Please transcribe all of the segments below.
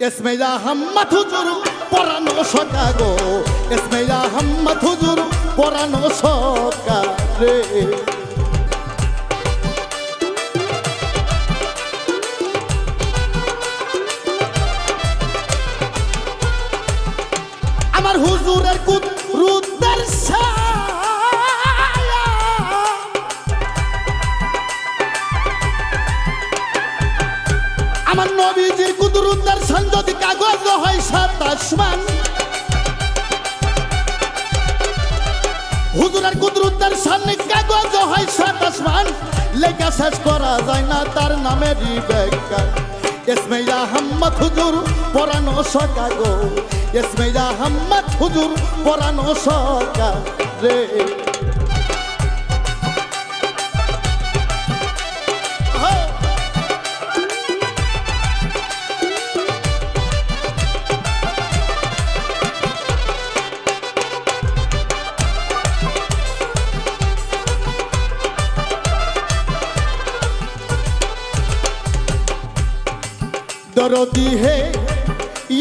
ইসমাইল আহমদ হুজুর পরানো সকা গো, ইসমাইল আহমদ হুজুর পরানো সকা রে। আমার হুজুরের কুদরতের ছায়া, আমার নবীজির কুদরতের শান যদি কাগজ হয় 27 মান, হুজুরের কুদরতের শান কাগজ হয় 27 মান, লেখা শেষ করা যায় না তার নামেরই ব্যাখ্যা। ইসমাইল আহমদ হুজুর পরানো সকা গো, ইসমাইল আহমদ হুজুর পরানো সকা রে। दर्दी है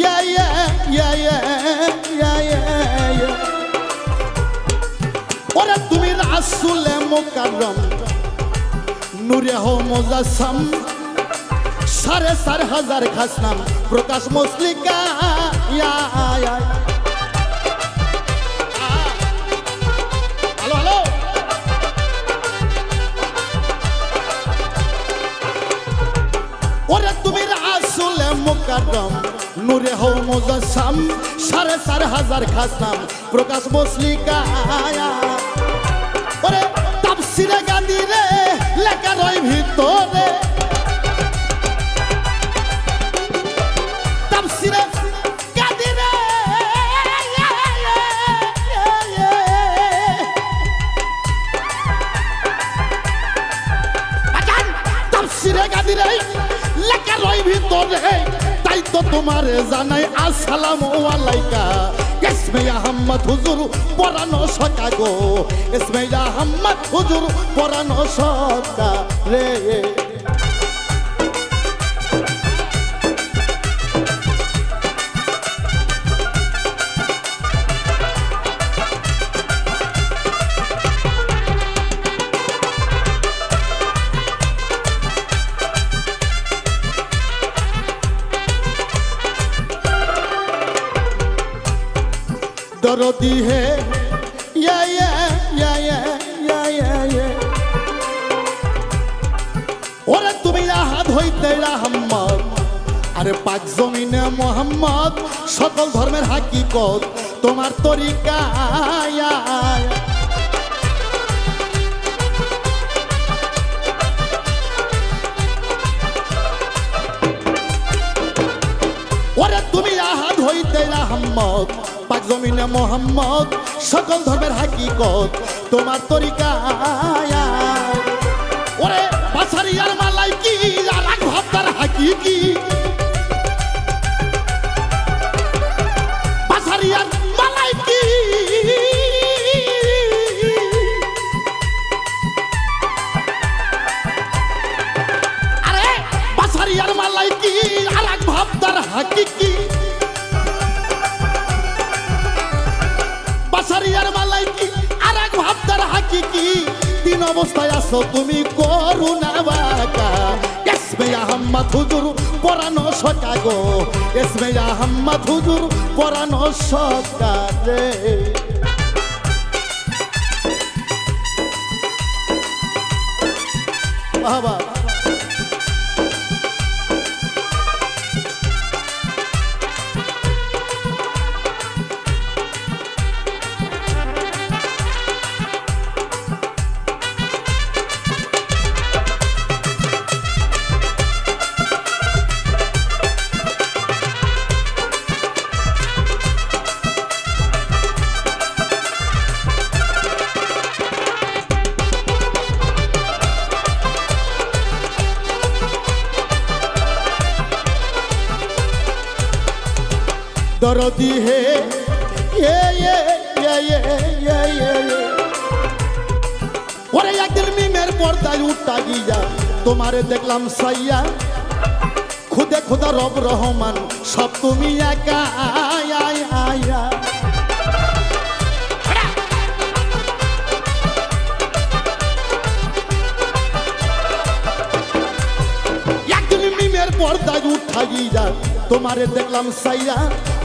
या या या या या या ওরে তুমি রাসূলে মুকাররম নূরে হো মুজাসসাম, 4,500 খাস নাম প্রকাশ মুসলিকা ইয়া ইয়া। হ্যালো হ্যালো, ওরে তুমি রাসূলে মুকাররম নূরে হো মুজাসসাম, 4,500 খাস নাম প্রকাশ মুসলিকা। ওরে তাফসীরে গাদিরে লেখা রয় ভিতরে, তাফসীরে গাদিরে আজান, তাফসীরে গাদিরে লেখা রয় ভিতরে। তাই তো তোমার জানাই আসসালামু আলাইকা, ইসমাইল আহমদ হুজুর পরানো সকা গো, ইসমাইল আহমদ হুজুর পরানো সকা রে। दर्दी है या या या या या या या ওরে তুমি আহাদ হইতে আহমদ, আরে পাক জমিনে মোহাম্মদ, সকল ধর্মের হাকিকত তোমার তরিকা। ওরে তুমি আহাদ হইতে আহমদ, পাক জমিনে মোহাম্মদ, সকল ধর্মের হাকিকত তোমার তরিকা। ওরে বাছারিয়ার মালাইকি আর এক ভাবতার হাকিকি, বাছারিয়ার মালাইকি আরে বাছারিয়ার মালাইকি আর এক ভাবতার হাকিকি, বাছারিয়ার মালাইকি আর এক ভাবতার হাকিকি। তিন অবস্থায় আছো তুমি করুণা বাঁকা, ইসমাইল আহমদ হুজুর পরানো সকা গো, ইসমাইল আহমদ হুজুর পরানো সকা রে। বাবা दर्दी है ये ये ये ये ये ये ওরে একদিন মিমের পর্দায় উঠা গিয়া তোমারে দেখলাম সাইয়া, খুদে খুদা রব রহমান সব তুমি একা একদিন মিমের পর্দায় উঠাইয়া তোমারে দেখলাম সাইয়া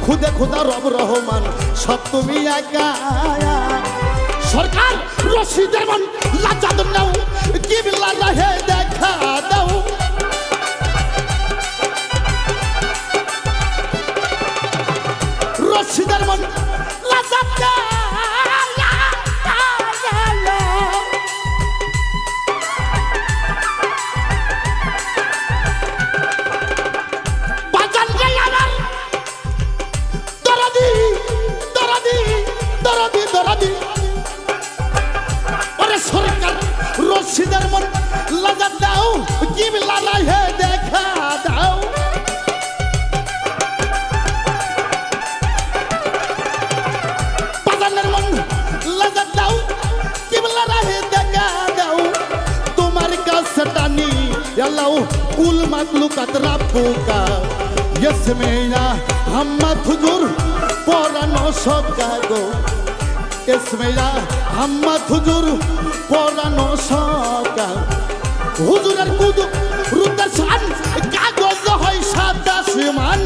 খুদে খুদা রব রহমান সব তুমি একা সরকার রশিদের মন লাজাদ নাও কিবলা রাহে দেখা দাও রশিদের মন লাজাদ নাও বাজান রে আমার দরদি দরদি দরদি দরদি সরকার রশিদের মন লাজাদ দাও কিবলা রাহে দেখা দাও বাজানের মন লাজাদ দাও কিবলা রাহে দেখা দাও তোমার কাছে টানি আল্লাহ কুল মাকলুকাত রাব্বুকা ইসমে আহমদ হুজুর পরানো সকা গো ইসমে আহমদ হুজুর পরানো সকা হুজুরের কুদু রুদ্র শান কাগজ হয় সাদা আসমান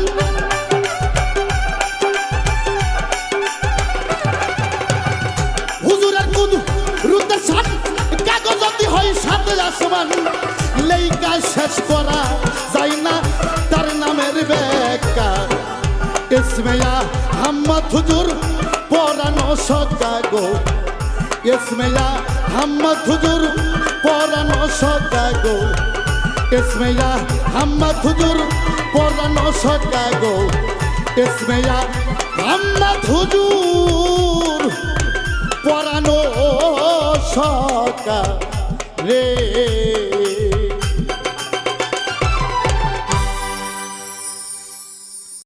হুজুরের কুদু রুদ্র শান কাগজ হয় সাদা আসমান লেখা শেষ করা যায় না তার নামের ব্যাখ্যা ইসমে আহমদ হুজুর পরানো সকা গো ইসমে আহমদ হুজুর পরানো সকা গো ইসমে আহমদ হুজুর পরানো সকা গো ইসমে আহমদ হুজুর পরানো সকা রে